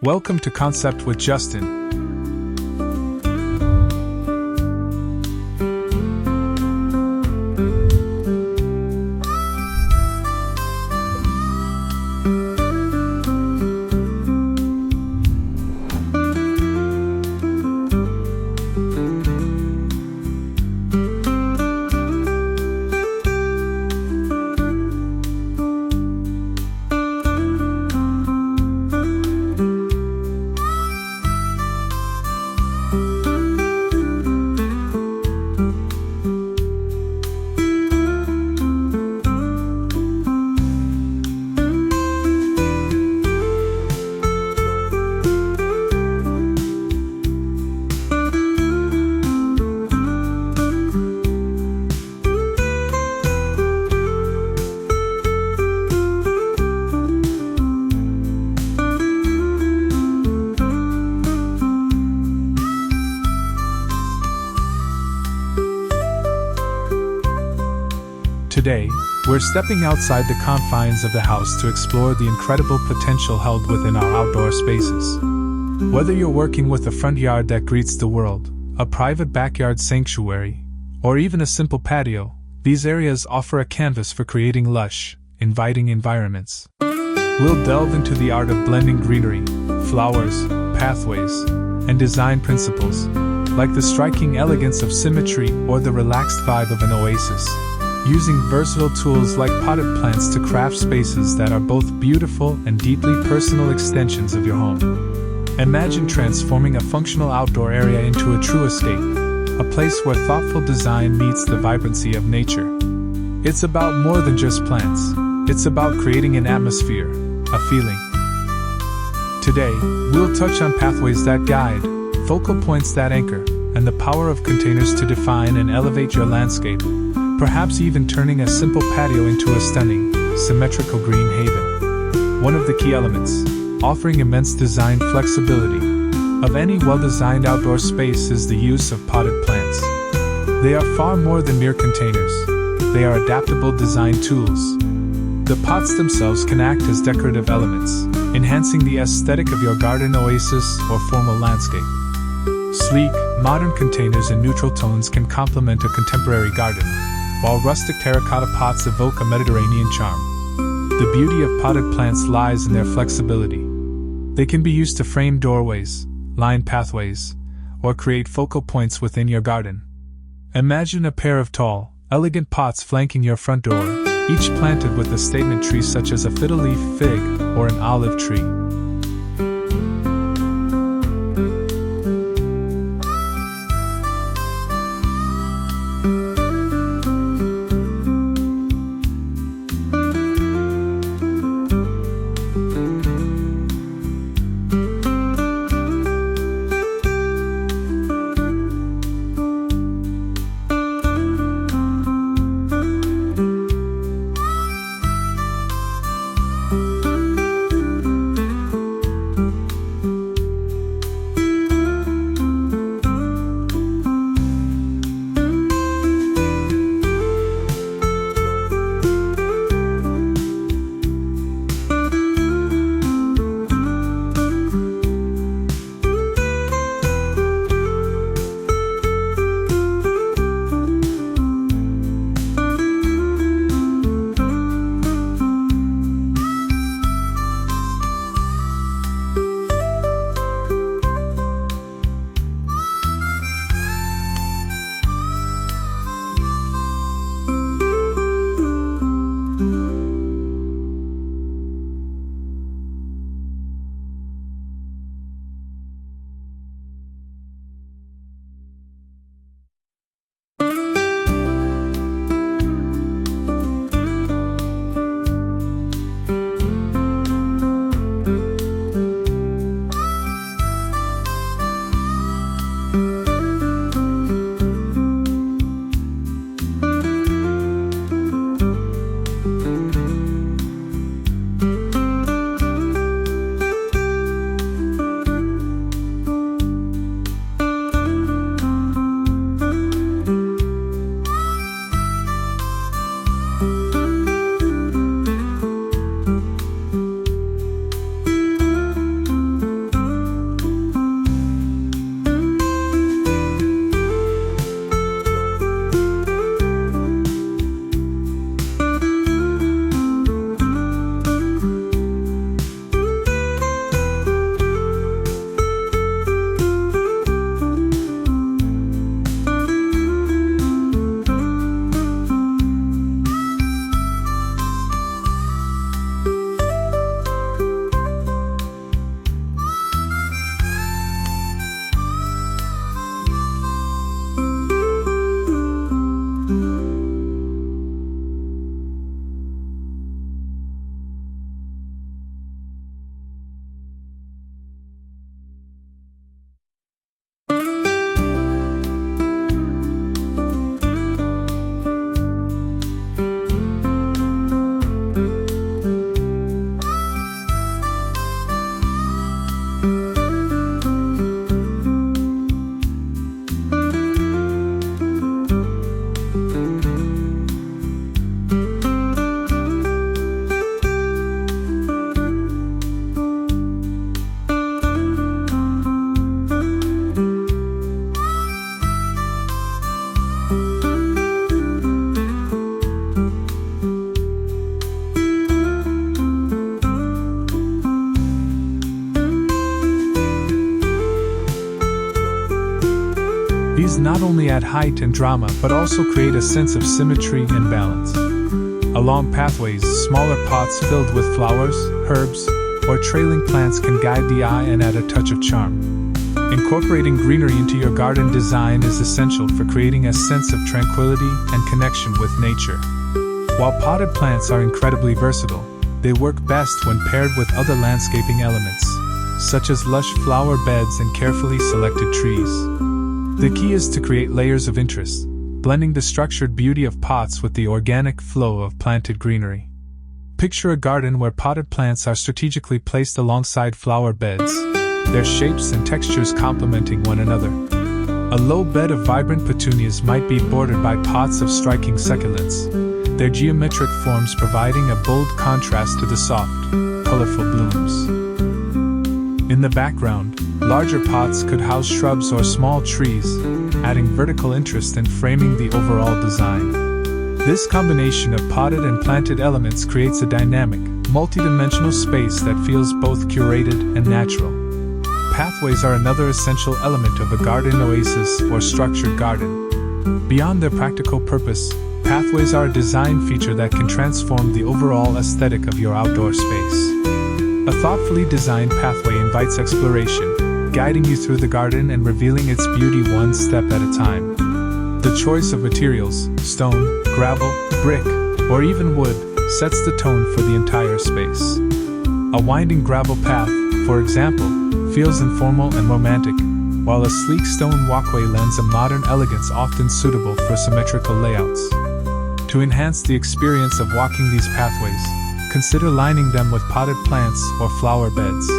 Welcome to Concept with Justin. Today, we're stepping outside the confines of the house to explore the incredible potential held within our outdoor spaces. Whether you're working with a front yard that greets the world, a private backyard sanctuary, or even a simple patio, these areas offer a canvas for creating lush, inviting environments. We'll delve into the art of blending greenery, flowers, pathways, and design principles, like the striking elegance of symmetry or the relaxed vibe of an oasis. Using versatile tools like potted plants to craft spaces that are both beautiful and deeply personal extensions of your home. Imagine transforming a functional outdoor area into a true escape, a place where thoughtful design meets the vibrancy of nature. It's about more than just plants, it's about creating an atmosphere, a feeling. Today, we'll touch on pathways that guide, focal points that anchor, and the power of containers to define and elevate your landscape. Perhaps even turning a simple patio into a stunning, symmetrical green haven. One of the key elements, offering immense design flexibility, of any well-designed outdoor space is the use of potted plants. They are far more than mere containers. They are adaptable design tools. The pots themselves can act as decorative elements, enhancing the aesthetic of your garden oasis or formal landscape. Sleek, modern containers in neutral tones can complement a contemporary garden, while rustic terracotta pots evoke a Mediterranean charm. The beauty of potted plants lies in their flexibility. They can be used to frame doorways, line pathways, or create focal points within your garden. Imagine a pair of tall, elegant pots flanking your front door, each planted with a statement tree such as a fiddle-leaf fig or an olive tree. These not only add height and drama but also create a sense of symmetry and balance. Along pathways, smaller pots filled with flowers, herbs, or trailing plants can guide the eye and add a touch of charm. Incorporating greenery into your garden design is essential for creating a sense of tranquility and connection with nature. While potted plants are incredibly versatile, they work best when paired with other landscaping elements, such as lush flower beds and carefully selected trees. The key is to create layers of interest, blending the structured beauty of pots with the organic flow of planted greenery. Picture a garden where potted plants are strategically placed alongside flower beds, their shapes and textures complementing one another. A low bed of vibrant petunias might be bordered by pots of striking succulents, their geometric forms providing a bold contrast to the soft, colorful blooms. In the background, larger pots could house shrubs or small trees, adding vertical interest and framing the overall design. This combination of potted and planted elements creates a dynamic, multidimensional space that feels both curated and natural. Pathways are another essential element of a garden oasis or structured garden. Beyond their practical purpose, pathways are a design feature that can transform the overall aesthetic of your outdoor space. A thoughtfully designed pathway invites exploration, guiding you through the garden and revealing its beauty one step at a time. The choice of materials, stone, gravel, brick, or even wood, sets the tone for the entire space. A winding gravel path, for example, feels informal and romantic, while a sleek stone walkway lends a modern elegance often suitable for symmetrical layouts. To enhance the experience of walking these pathways, consider lining them with potted plants or flower beds.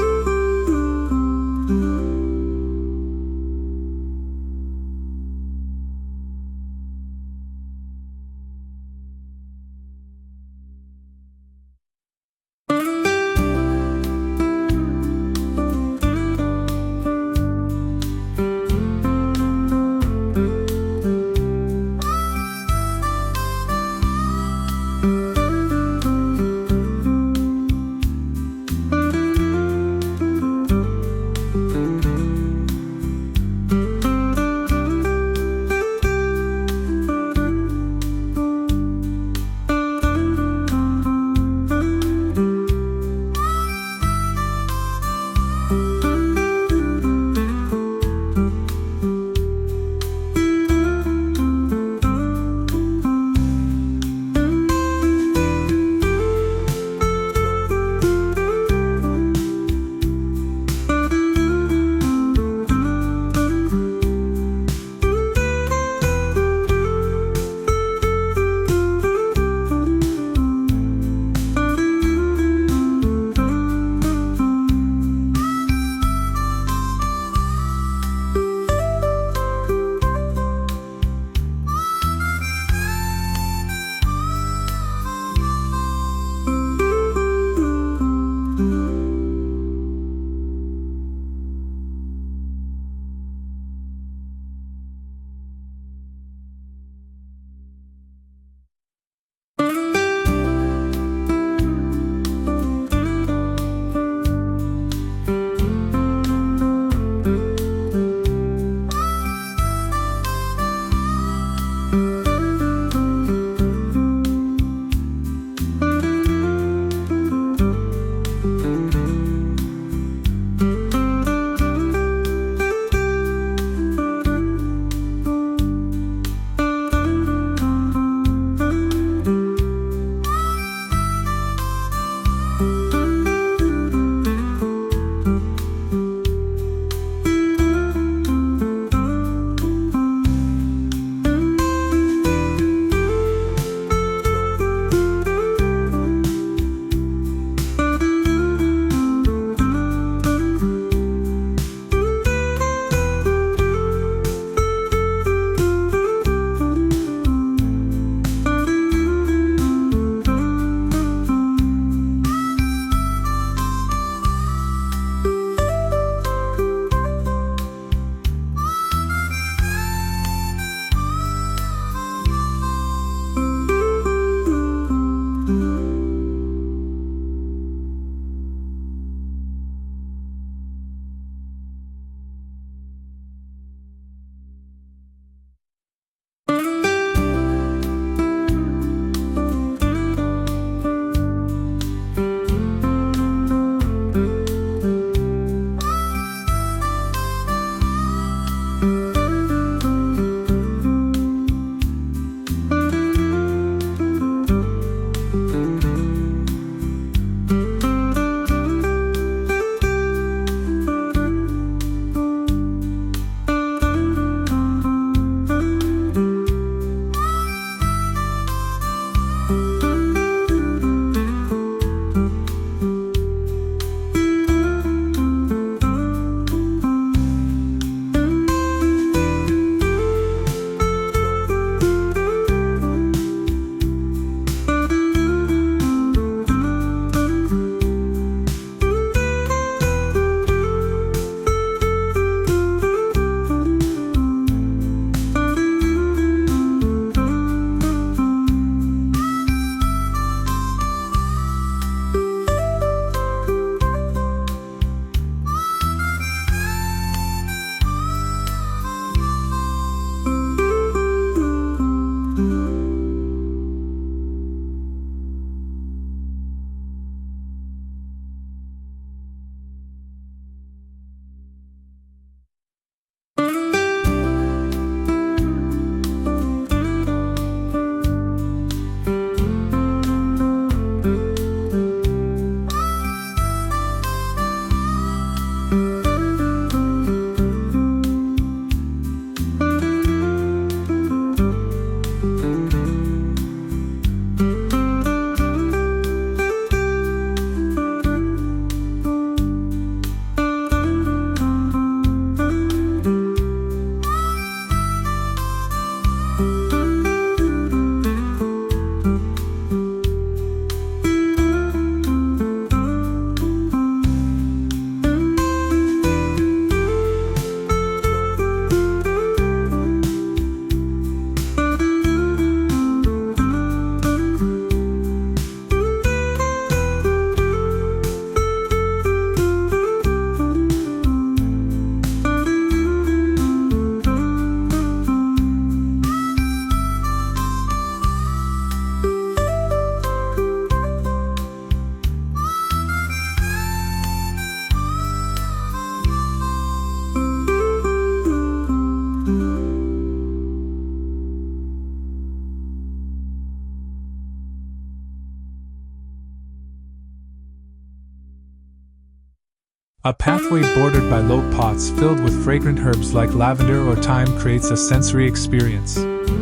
A pathway bordered by low pots filled with fragrant herbs like lavender or thyme creates a sensory experience,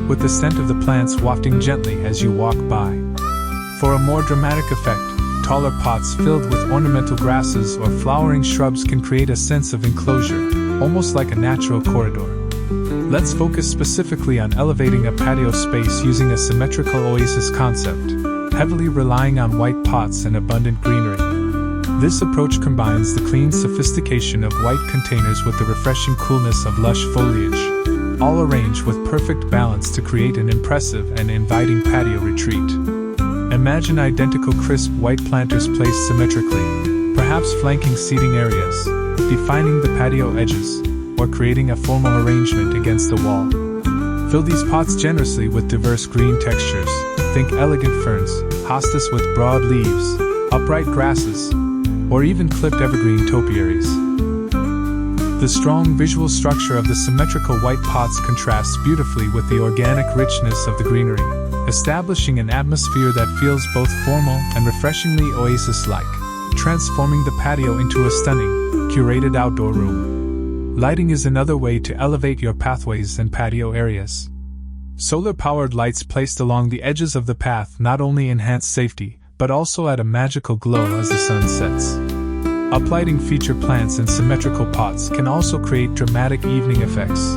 with the scent of the plants wafting gently as you walk by. For a more dramatic effect, taller pots filled with ornamental grasses or flowering shrubs can create a sense of enclosure, almost like a natural corridor. Let's focus specifically on elevating a patio space using a symmetrical oasis concept, heavily relying on white pots and abundant greenery. This approach combines the clean sophistication of white containers with the refreshing coolness of lush foliage, all arranged with perfect balance to create an impressive and inviting patio retreat. Imagine identical crisp white planters placed symmetrically, perhaps flanking seating areas, defining the patio edges, or creating a formal arrangement against the wall. Fill these pots generously with diverse green textures. Think elegant ferns, hostas with broad leaves, upright grasses, or even clipped evergreen topiaries. The strong visual structure of the symmetrical white pots contrasts beautifully with the organic richness of the greenery, establishing an atmosphere that feels both formal and refreshingly oasis-like, transforming the patio into a stunning, curated outdoor room. Lighting is another way to elevate your pathways and patio areas. Solar-powered lights placed along the edges of the path not only enhance safety, but also add a magical glow as the sun sets. Uplighting feature plants in symmetrical pots can also create dramatic evening effects.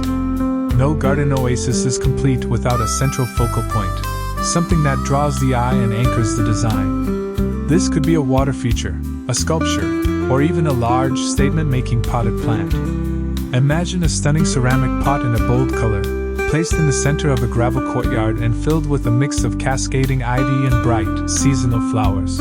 No garden oasis is complete without a central focal point, something that draws the eye and anchors the design. This could be a water feature, a sculpture, or even a large statement-making potted plant. Imagine a stunning ceramic pot in a bold color, placed in the center of a gravel courtyard and filled with a mix of cascading ivy and bright, seasonal flowers.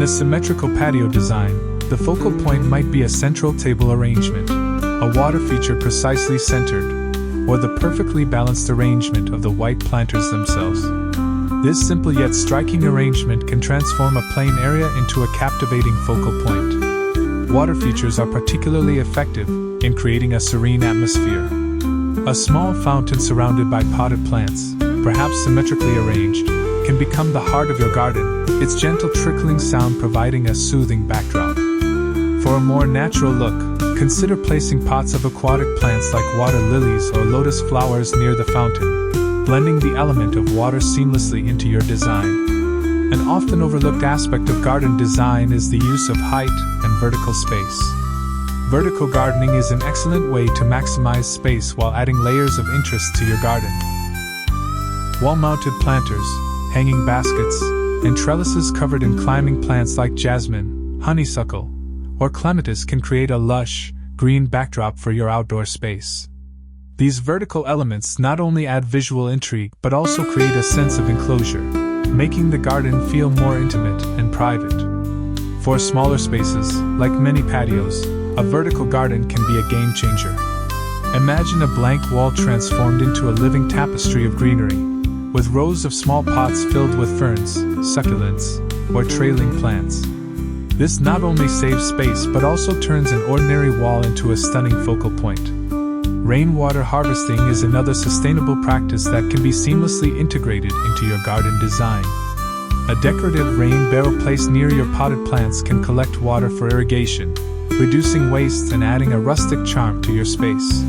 In a symmetrical patio design, the focal point might be a central table arrangement, a water feature precisely centered, or the perfectly balanced arrangement of the white planters themselves. This simple yet striking arrangement can transform a plain area into a captivating focal point. Water features are particularly effective in creating a serene atmosphere. A small fountain surrounded by potted plants, perhaps symmetrically arranged, can become the heart of your garden, its gentle trickling sound providing a soothing backdrop. For a more natural look, consider placing pots of aquatic plants like water lilies or lotus flowers near the fountain, blending the element of water seamlessly into your design. An often overlooked aspect of garden design is the use of height and vertical space. Vertical gardening is an excellent way to maximize space while adding layers of interest to your garden. Wall-mounted planters, hanging baskets, and trellises covered in climbing plants like jasmine, honeysuckle, or clematis can create a lush, green backdrop for your outdoor space. These vertical elements not only add visual intrigue but also create a sense of enclosure, making the garden feel more intimate and private. For smaller spaces, like many patios, a vertical garden can be a game changer. Imagine a blank wall transformed into a living tapestry of greenery, with rows of small pots filled with ferns, succulents, or trailing plants. This not only saves space but also turns an ordinary wall into a stunning focal point. Rainwater harvesting is another sustainable practice that can be seamlessly integrated into your garden design. A decorative rain barrel placed near your potted plants can collect water for irrigation, reducing waste and adding a rustic charm to your space.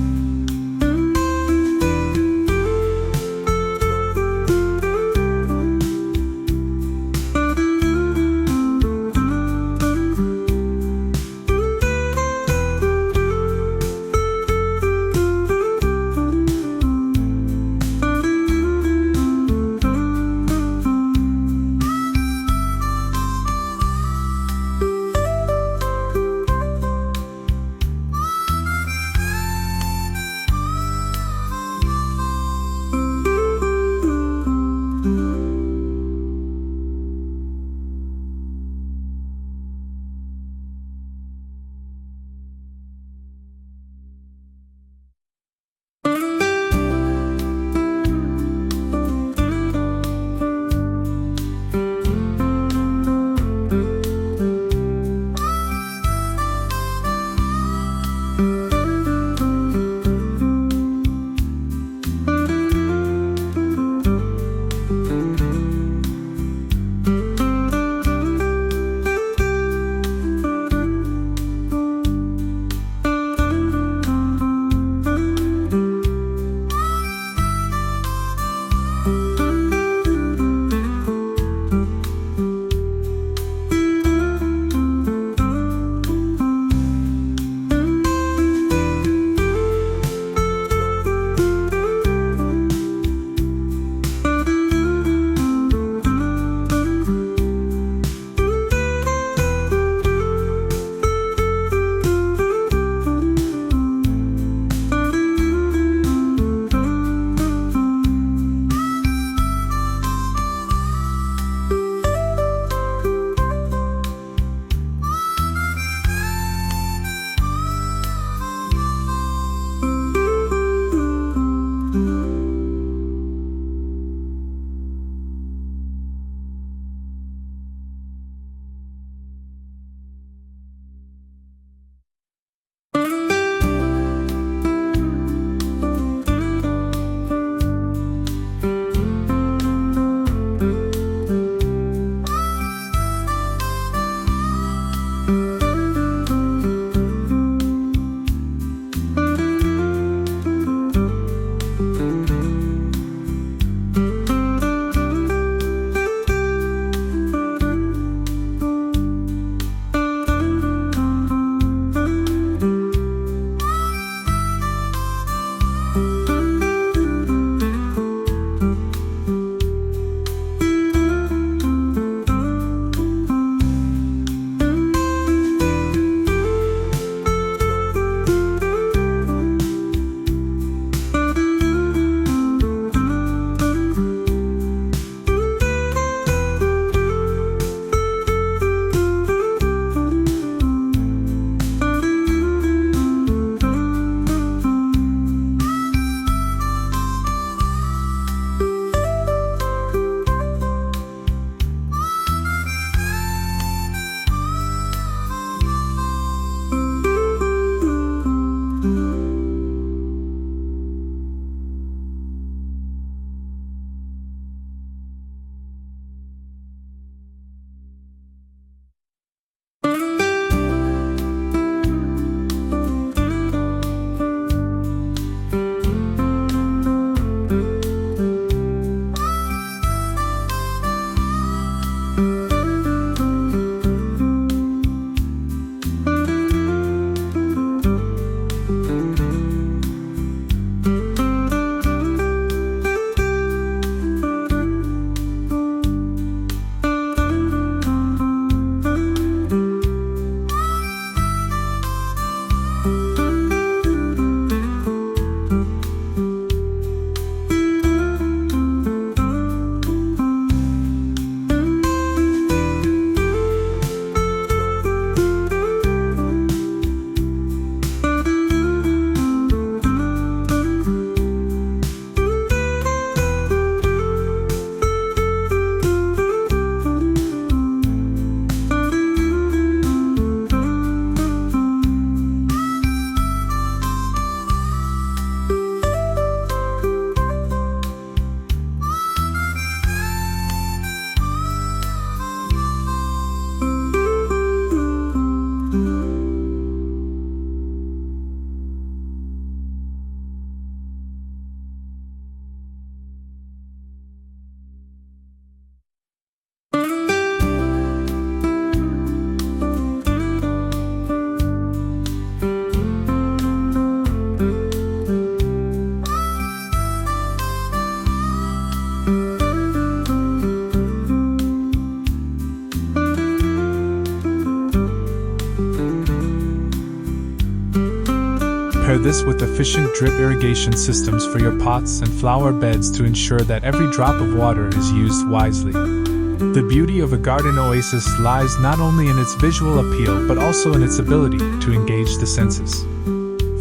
Pair this with efficient drip irrigation systems for your pots and flower beds to ensure that every drop of water is used wisely. The beauty of a garden oasis lies not only in its visual appeal but also in its ability to engage the senses.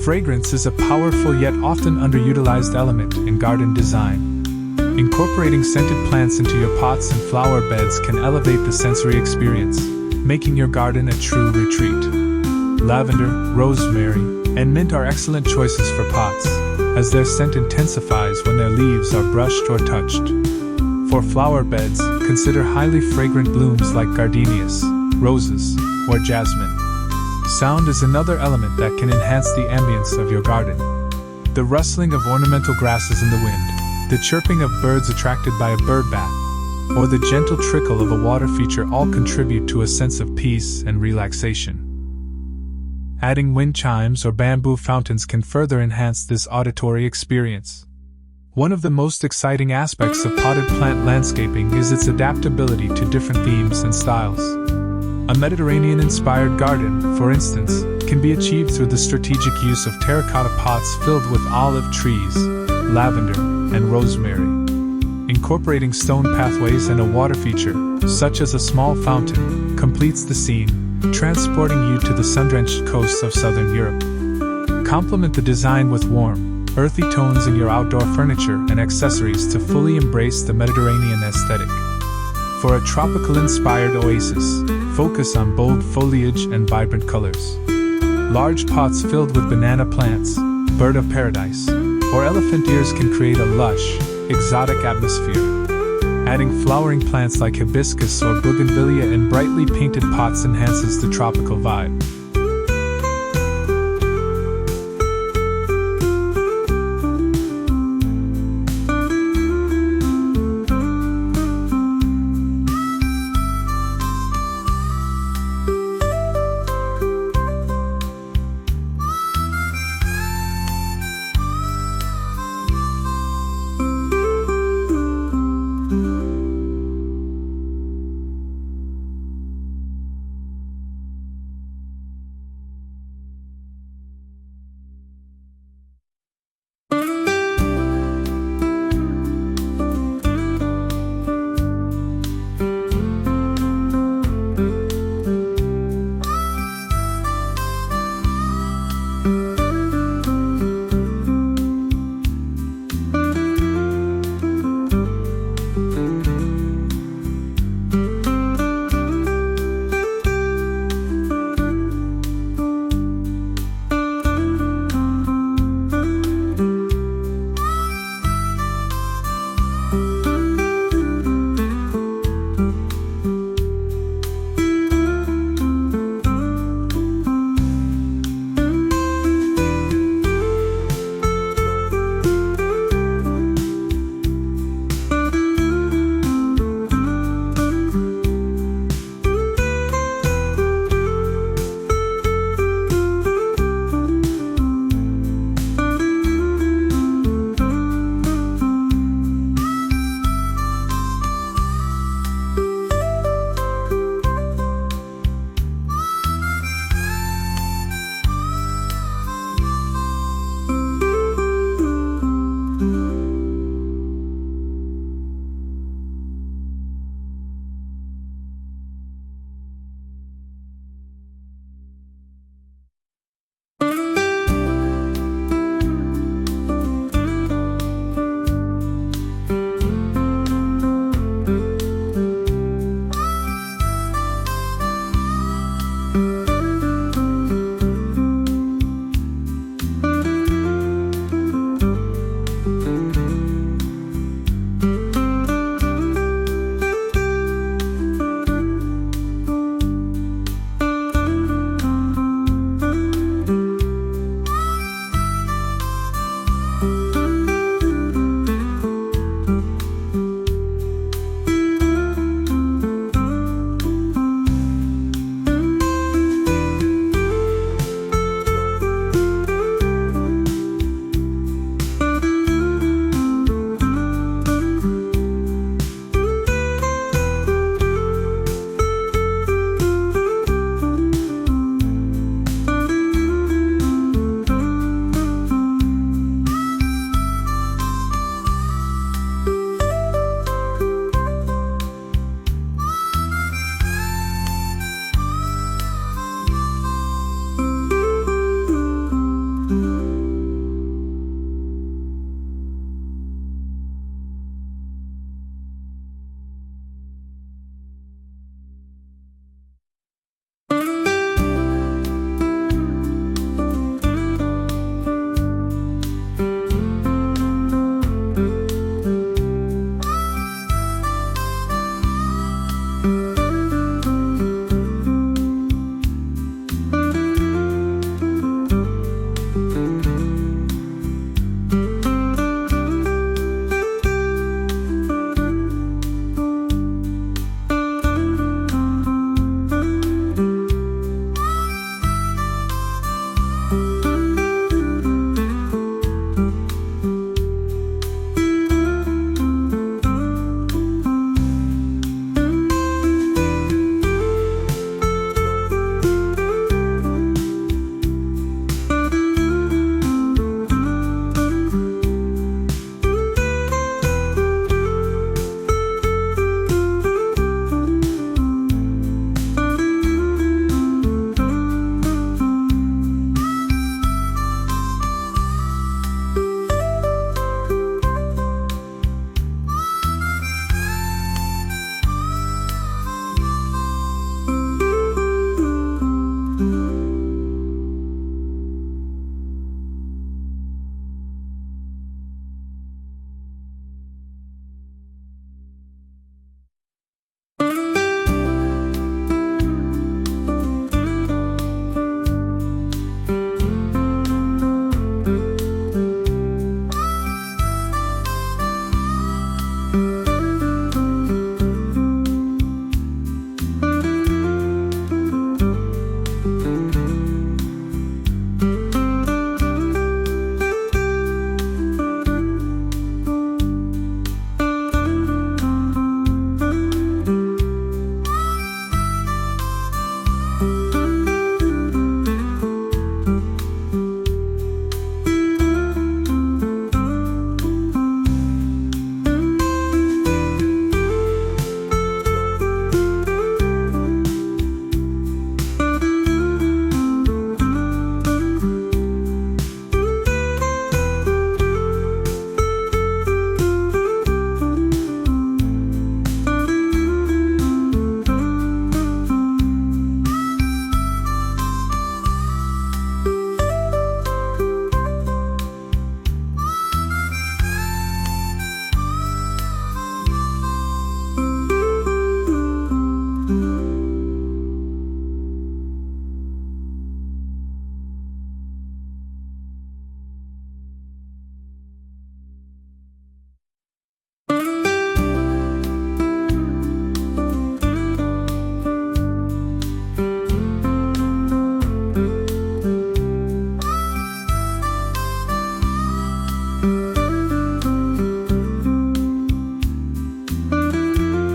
Fragrance is a powerful yet often underutilized element in garden design. Incorporating scented plants into your pots and flower beds can elevate the sensory experience, making your garden a true retreat. Lavender, rosemary, and mint are excellent choices for pots, as their scent intensifies when their leaves are brushed or touched. For flower beds, consider highly fragrant blooms like gardenias, roses, or jasmine. Sound is another element that can enhance the ambience of your garden. The rustling of ornamental grasses in the wind, the chirping of birds attracted by a bird bath, or the gentle trickle of a water feature all contribute to a sense of peace and relaxation. Adding wind chimes or bamboo fountains can further enhance this auditory experience. One of the most exciting aspects of potted plant landscaping is its adaptability to different themes and styles. A Mediterranean-inspired garden, for instance, can be achieved through the strategic use of terracotta pots filled with olive trees, lavender, and rosemary. Incorporating stone pathways and a water feature, such as a small fountain, completes the scene, transporting you to the sun-drenched coasts of southern Europe. Complement the design with warm, earthy tones in your outdoor furniture and accessories to fully embrace the Mediterranean aesthetic. For a tropical-inspired oasis, focus on bold foliage and vibrant colors. Large pots filled with banana plants, bird of paradise, or elephant ears can create a lush, exotic atmosphere. Adding flowering plants like hibiscus or bougainvillea in brightly painted pots enhances the tropical vibe.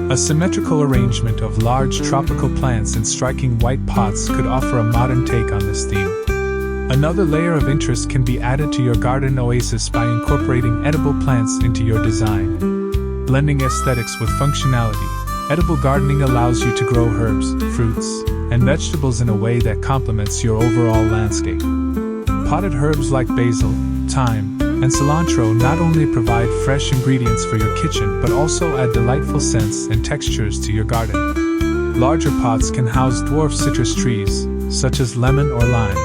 A symmetrical arrangement of large tropical plants in striking white pots could offer a modern take on this theme. Another layer of interest can be added to your garden oasis by incorporating edible plants into your design. Blending aesthetics with functionality, edible gardening allows you to grow herbs, fruits, and vegetables in a way that complements your overall landscape. Potted herbs like basil, thyme, and cilantro not only provide fresh ingredients for your kitchen but also add delightful scents and textures to your garden. Larger pots can house dwarf citrus trees, such as lemon or lime,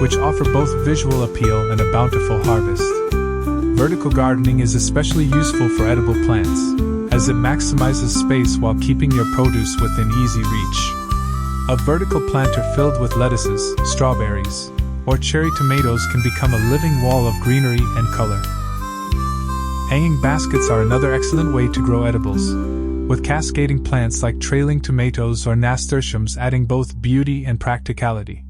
which offer both visual appeal and a bountiful harvest. Vertical gardening is especially useful for edible plants, as it maximizes space while keeping your produce within easy reach. A vertical planter filled with lettuces, strawberries, or cherry tomatoes can become a living wall of greenery and color. Hanging baskets are another excellent way to grow edibles, with cascading plants like trailing tomatoes or nasturtiums adding both beauty and practicality.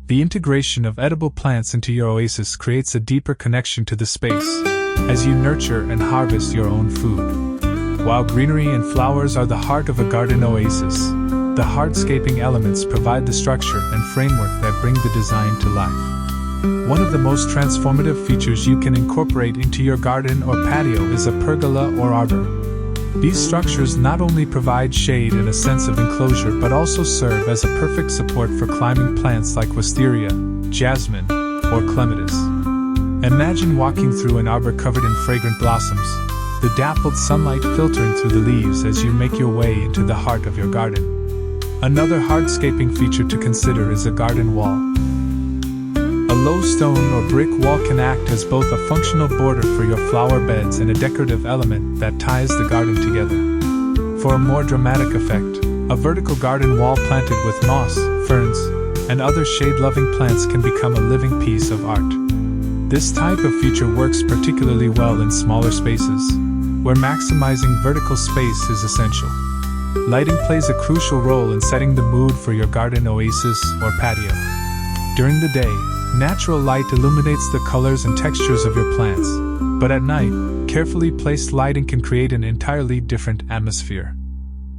The integration of edible plants into your oasis creates a deeper connection to the space, as you nurture and harvest your own food. While greenery and flowers are the heart of a garden oasis, the hardscaping elements provide the structure and framework that bring the design to life. One of the most transformative features you can incorporate into your garden or patio is a pergola or arbor. These structures not only provide shade and a sense of enclosure but also serve as a perfect support for climbing plants like wisteria, jasmine, or clematis. Imagine walking through an arbor covered in fragrant blossoms, the dappled sunlight filtering through the leaves as you make your way into the heart of your garden. Another hardscaping feature to consider is a garden wall. A low stone or brick wall can act as both a functional border for your flower beds and a decorative element that ties the garden together. For a more dramatic effect, a vertical garden wall planted with moss, ferns, and other shade-loving plants can become a living piece of art. This type of feature works particularly well in smaller spaces, where maximizing vertical space is essential. Lighting plays a crucial role in setting the mood for your garden oasis or patio. During the day, natural light illuminates the colors and textures of your plants, but at night, carefully placed lighting can create an entirely different atmosphere.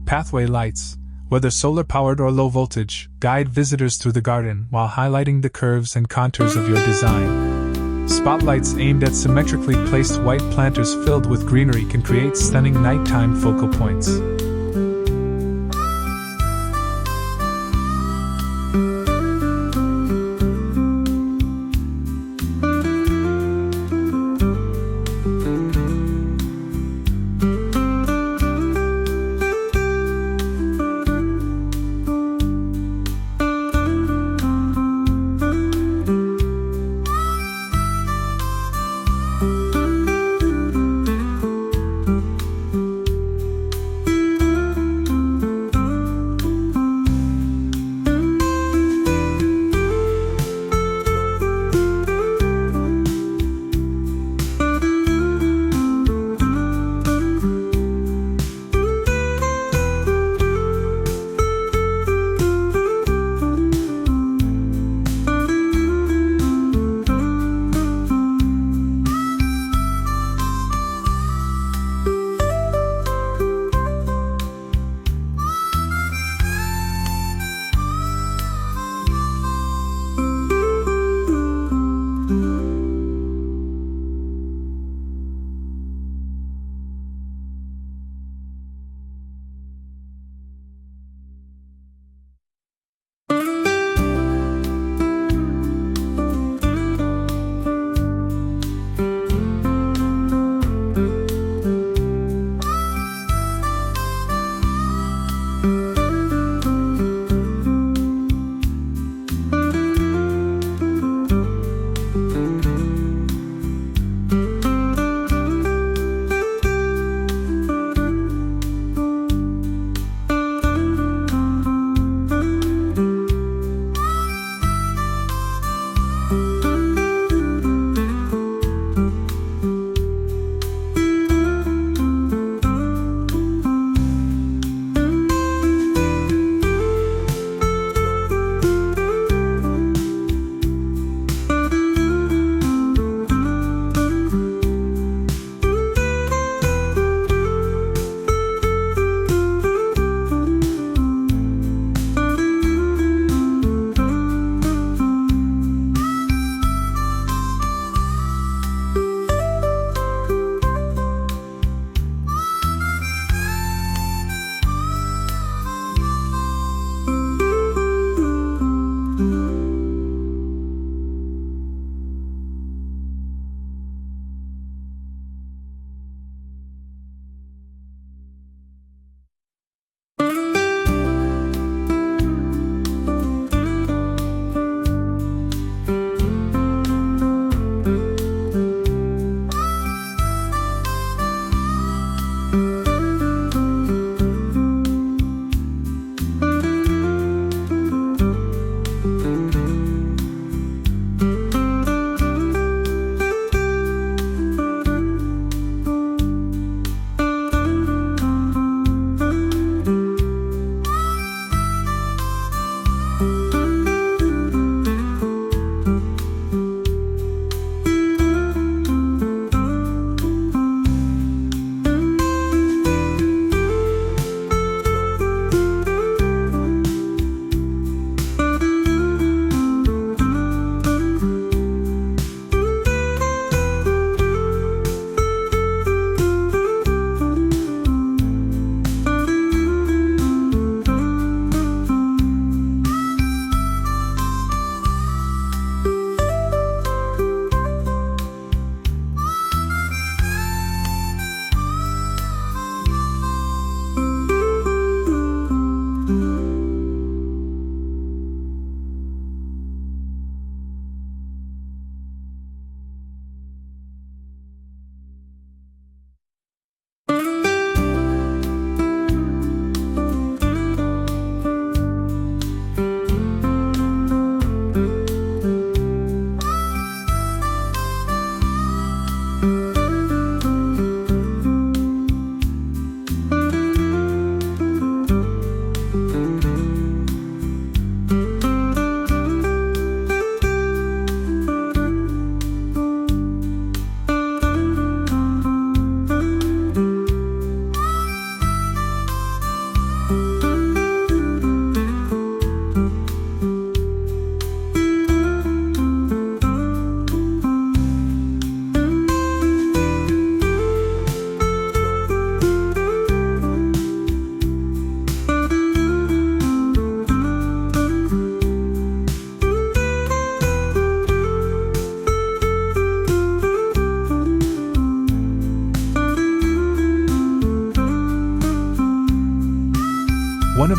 Pathway lights, whether solar-powered or low-voltage, guide visitors through the garden while highlighting the curves and contours of your design. Spotlights aimed at symmetrically placed white planters filled with greenery can create stunning nighttime focal points.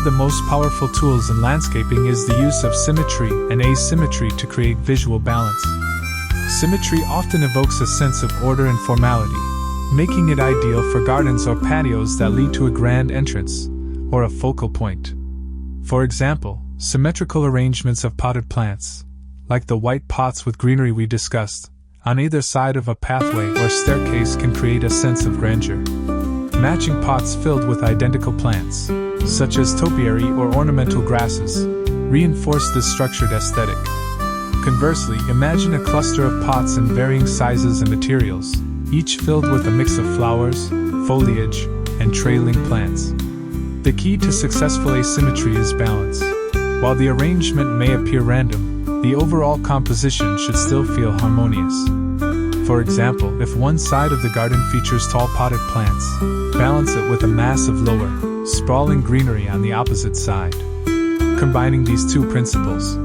the most powerful tools in landscaping is the use of symmetry and asymmetry to create visual balance. Symmetry often evokes a sense of order and formality, making it ideal for gardens or patios that lead to a grand entrance or a focal point. For example, symmetrical arrangements of potted plants, like the white pots with greenery we discussed, on either side of a pathway or staircase can create a sense of grandeur. Matching pots filled with identical plants, such as topiary or ornamental grasses, reinforce this structured aesthetic. Conversely, imagine a cluster of pots in varying sizes and materials, each filled with a mix of flowers, foliage, and trailing plants. The key to successful asymmetry is balance. While the arrangement may appear random, the overall composition should still feel harmonious. For example, if one side of the garden features tall potted plants, balance it with a mass of lower, sprawling greenery on the opposite side. Combining these two principles,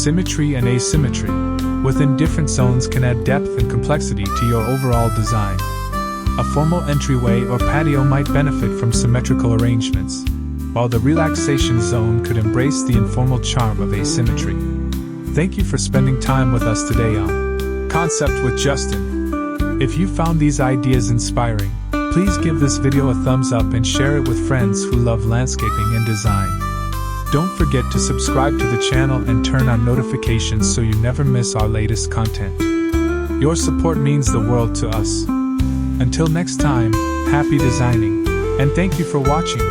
Symmetry and asymmetry within different zones can add depth and complexity to your overall design. A formal entryway or patio might benefit from symmetrical arrangements, while the relaxation zone could embrace the informal charm of asymmetry. Thank you for spending time with us today on Concept with Justin. If you found these ideas inspiring, please give this video a thumbs up and share it with friends who love landscaping and design. Don't forget to subscribe to the channel and turn on notifications so you never miss our latest content. Your support means the world to us. Until next time, happy designing, and thank you for watching.